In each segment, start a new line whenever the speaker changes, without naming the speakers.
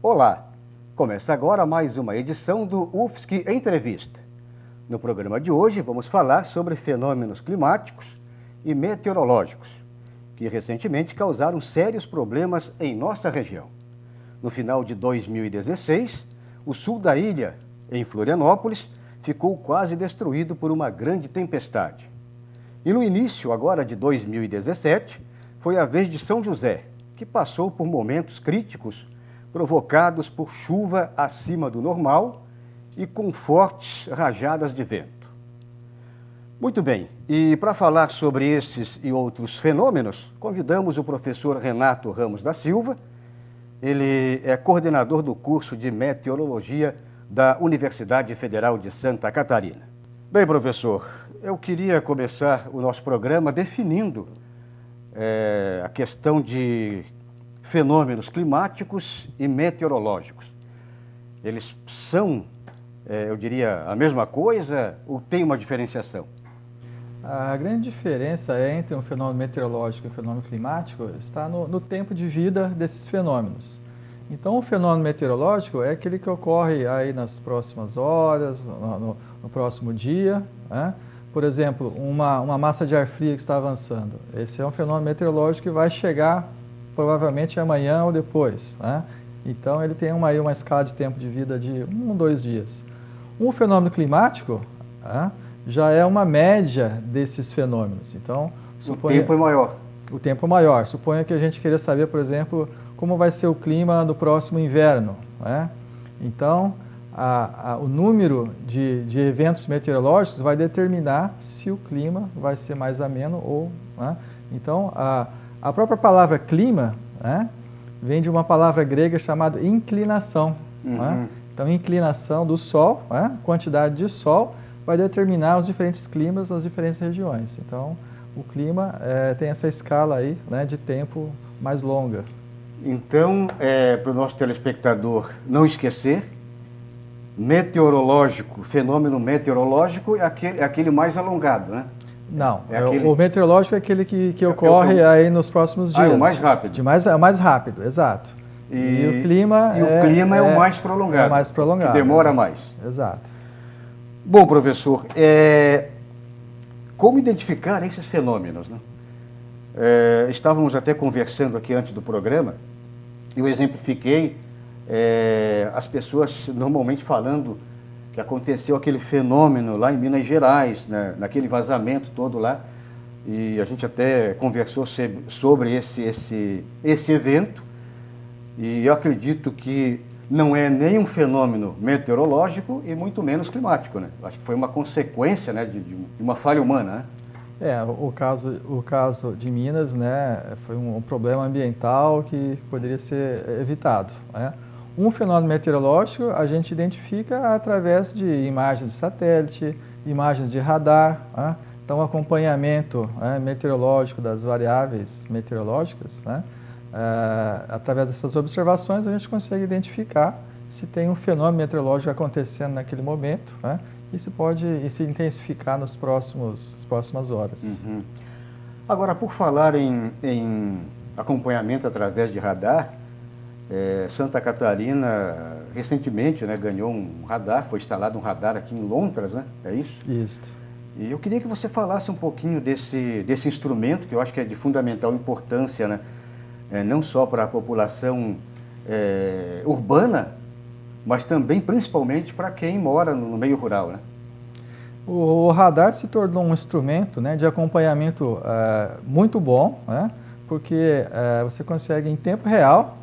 Olá! Começa agora mais uma edição do UFSC Entrevista. No programa de hoje vamos falar sobre fenômenos climáticos e meteorológicos, que recentemente causaram sérios problemas em nossa região. No final de 2016, o sul da ilha, em Florianópolis, ficou quase destruído por uma grande tempestade. E no início agora de 2017, foi a vez de São José, que passou por momentos críticos provocados por chuva acima do normal e com fortes rajadas de vento. Muito bem, e para falar sobre esses e outros fenômenos, convidamos o professor Renato Ramos da Silva. Ele é coordenador do curso de Meteorologia da Universidade Federal de Santa Catarina. Bem, professor, eu queria começar o nosso programa definindo a questão de fenômenos climáticos e meteorológicos. Eles são, eu diria, a mesma coisa ou tem uma diferenciação?
A grande diferença entre um fenômeno meteorológico e um fenômeno climático está no tempo de vida desses fenômenos. Então, o fenômeno meteorológico é aquele que ocorre aí nas próximas horas, no próximo dia, né? Por exemplo, uma massa de ar fria que está avançando. Esse é um fenômeno meteorológico que vai chegar provavelmente amanhã ou depois, né? Então, ele tem uma escala de tempo de vida de 1 ou 2 dias. Um fenômeno climático, né, já é uma média desses fenômenos. Então,
o tempo é maior.
O tempo é maior. Suponha que a gente queira saber, por exemplo, como vai ser o clima no próximo inverno, né? Então, o número de eventos meteorológicos vai determinar se o clima vai ser mais ameno ou... né? Então, a própria palavra clima, né, vem de uma palavra grega chamada inclinação. Né? Então, inclinação do Sol, né, quantidade de Sol, vai determinar os diferentes climas nas diferentes regiões. Então, o clima tem essa escala aí, né, de tempo mais longa.
Então, para o nosso telespectador não esquecer, meteorológico, fenômeno meteorológico é aquele mais alongado, né?
Não, o meteorológico é aquele que ocorre aí nos próximos dias.
É o mais rápido.
É o mais rápido, exato. E o clima
é o mais prolongado.
É o mais prolongado.
Que demora mais.
Exato.
Bom, professor, como identificar esses fenômenos, né? Estávamos até conversando aqui antes do programa, e eu exemplifiquei as pessoas normalmente falando que aconteceu aquele fenômeno lá em Minas Gerais, né, naquele vazamento todo lá, e a gente até conversou sobre esse evento, e eu acredito que não é nem um fenômeno meteorológico e muito menos climático, né? Acho que foi uma consequência, né, de uma falha humana, né?
O caso de Minas, né, foi um problema ambiental que poderia ser evitado, né? Um fenômeno meteorológico a gente identifica através de imagens de satélite, imagens de radar, né? Então, o acompanhamento, né, meteorológico das variáveis meteorológicas, né? Através dessas observações a gente consegue identificar se tem um fenômeno meteorológico acontecendo naquele momento, né? E se pode se intensificar nas próximas horas.
Uhum. Agora, por falar em acompanhamento através de radar, Santa Catarina recentemente, né, ganhou um radar, foi instalado um radar aqui em Lontras, né? É isso?
Isso.
E eu queria que você falasse um pouquinho desse instrumento, que eu acho que é de fundamental importância, né? Não só para a população urbana, mas também, principalmente, para quem mora no meio rural, né?
O radar se tornou um instrumento, né, de acompanhamento muito bom, né? Porque você consegue, em tempo real,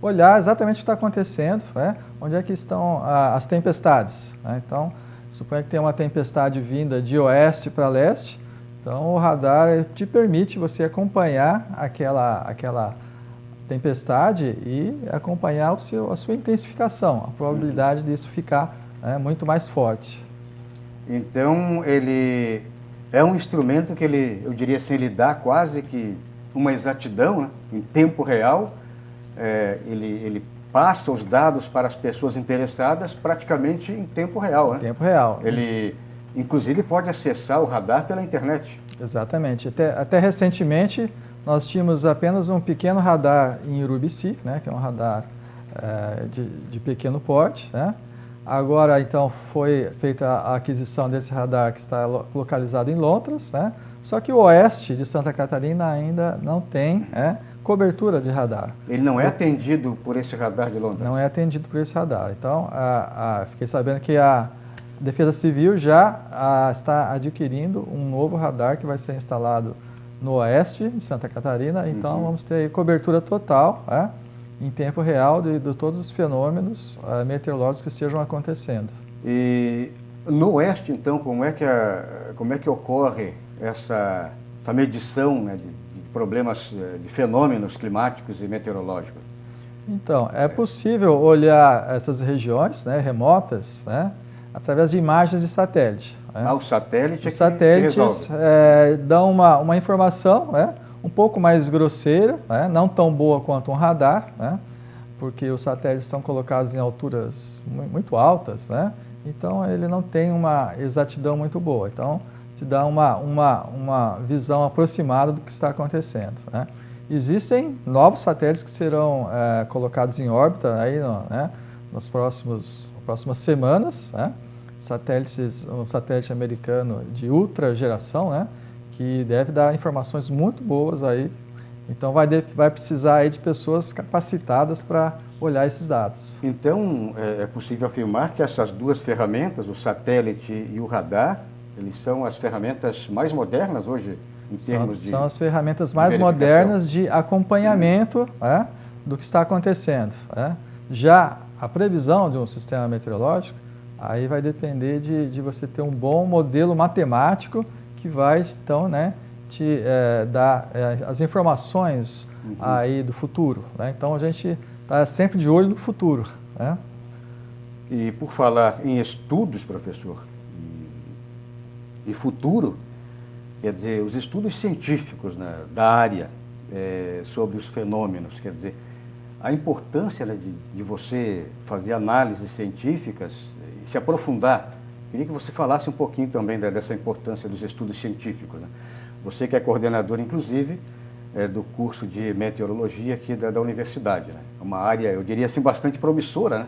olhar exatamente o que está acontecendo, né? Onde é que estão as tempestades, né? Então, suponha que tem uma tempestade vinda de oeste para leste, então o radar te permite você acompanhar aquela tempestade e acompanhar a sua intensificação, a probabilidade disso ficar muito mais forte.
Então, ele é um instrumento que eu diria assim, ele dá quase que uma exatidão, né, em tempo real. Ele passa os dados para as pessoas interessadas praticamente em tempo real, né?
Em tempo real.
Ele, inclusive, pode acessar o radar pela internet.
Exatamente. Até recentemente, nós tínhamos apenas um pequeno radar em Urubici, né, que é um radar de pequeno porte, né? Agora, então, foi feita a aquisição desse radar que está localizado em Londres, né? Só que o oeste de Santa Catarina ainda não tem cobertura de radar.
Ele não é atendido por esse radar de Londres?
Não é atendido por esse radar. Então, fiquei sabendo que a Defesa Civil já está adquirindo um novo radar que vai ser instalado no oeste de Santa Catarina. Então, vamos ter cobertura total, em tempo real de todos os fenômenos meteorológicos que estejam acontecendo.
E no oeste, então, como é que ocorre essa medição, né, de problemas, de fenômenos climáticos e meteorológicos?
Então, é possível olhar essas regiões, né, remotas, né, através de imagens de satélite.
O satélite
Os satélites dão uma informação, né, um pouco mais grosseira, né, não tão boa quanto um radar, né, porque os satélites são colocados em alturas muito altas, né, então ele não tem uma exatidão muito boa. Então, te dá uma visão aproximada do que está acontecendo, né. Existem novos satélites que serão colocados em órbita aí, nas próximas semanas, né? Um satélite americano de ultra geração, né? Que deve dar informações muito boas aí. Então vai precisar aí de pessoas capacitadas para olhar esses dados.
Então é possível afirmar que essas duas ferramentas, o satélite e o radar, eles são as ferramentas mais modernas hoje?
São as ferramentas mais modernas de acompanhamento do que está acontecendo. Já a previsão de um sistema meteorológico, aí vai depender de você ter um bom modelo matemático que vai, então, te dar as informações aí do futuro. Então, a gente está sempre de olho no futuro.
E por falar em estudos, professor, e futuro, quer dizer, os estudos científicos, né, da área sobre os fenômenos, quer dizer, a importância, né, de você fazer análises científicas e se aprofundar. Queria que você falasse um pouquinho também dessa importância dos estudos científicos, né? Você que é coordenador, inclusive, do curso de meteorologia aqui da universidade, né? Uma área, eu diria assim, bastante promissora, né?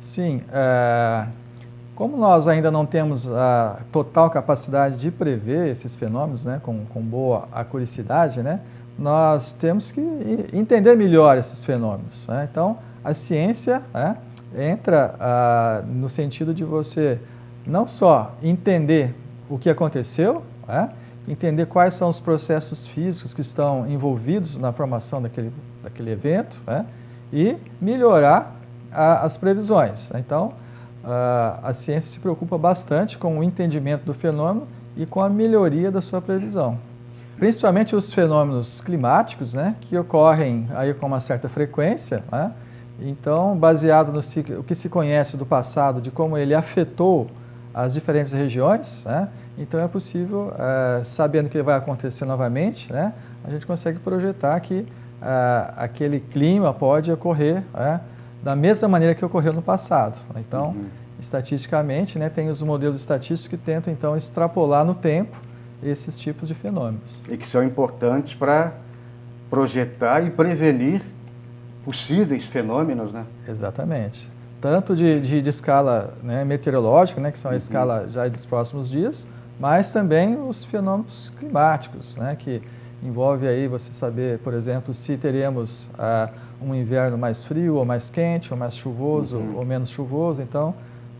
Sim, como nós ainda não temos a total capacidade de prever esses fenômenos, né, com boa acuracidade, né, nós temos que entender melhor esses fenômenos. Então, a ciência entra no sentido de você não só entender o que aconteceu, entender quais são os processos físicos que estão envolvidos na formação daquele evento, e melhorar as previsões. Então, a ciência se preocupa bastante com o entendimento do fenômeno e com a melhoria da sua previsão. Principalmente os fenômenos climáticos, que ocorrem aí com uma certa frequência. Então, baseado no o que se conhece do passado, de como ele afetou as diferentes regiões, então é possível, sabendo que ele vai acontecer novamente, a gente consegue projetar que aquele clima pode ocorrer da mesma maneira que ocorreu no passado. Então, estatisticamente, tem os modelos estatísticos que tentam, então, extrapolar no tempo esses tipos de fenômenos.
E que são importantes para projetar e prevenir possíveis fenômenos, né?
Exatamente. Tanto de escala meteorológica, que são a escala já dos próximos dias, mas também os fenômenos climáticos, que envolve aí você saber, por exemplo, se teremos um inverno mais frio ou mais quente, ou mais chuvoso ou menos chuvoso. Então,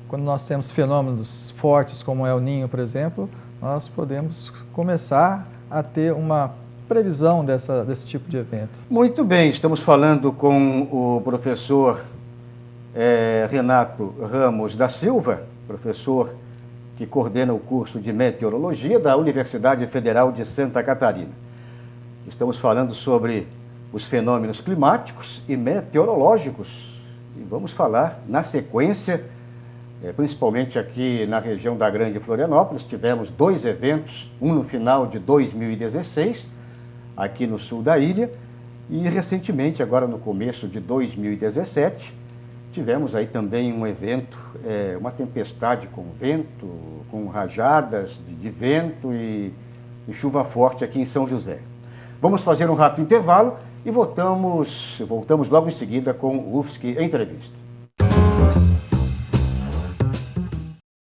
quando nós temos fenômenos fortes como El Niño, por exemplo, nós podemos começar a ter uma previsão desse tipo de evento.
Muito bem, estamos falando com o professor Renato Ramos da Silva, professor que coordena o curso de meteorologia da Universidade Federal de Santa Catarina. Estamos falando sobre os fenômenos climáticos e meteorológicos e vamos falar na sequência, principalmente aqui na região da Grande Florianópolis. Tivemos 2 eventos, um no final de 2016, aqui no sul da ilha, e recentemente, agora no começo de 2017, tivemos aí também um evento, uma tempestade com vento, com rajadas de vento e chuva forte aqui em São José. Vamos fazer um rápido intervalo e voltamos logo em seguida com o UFSC Entrevista.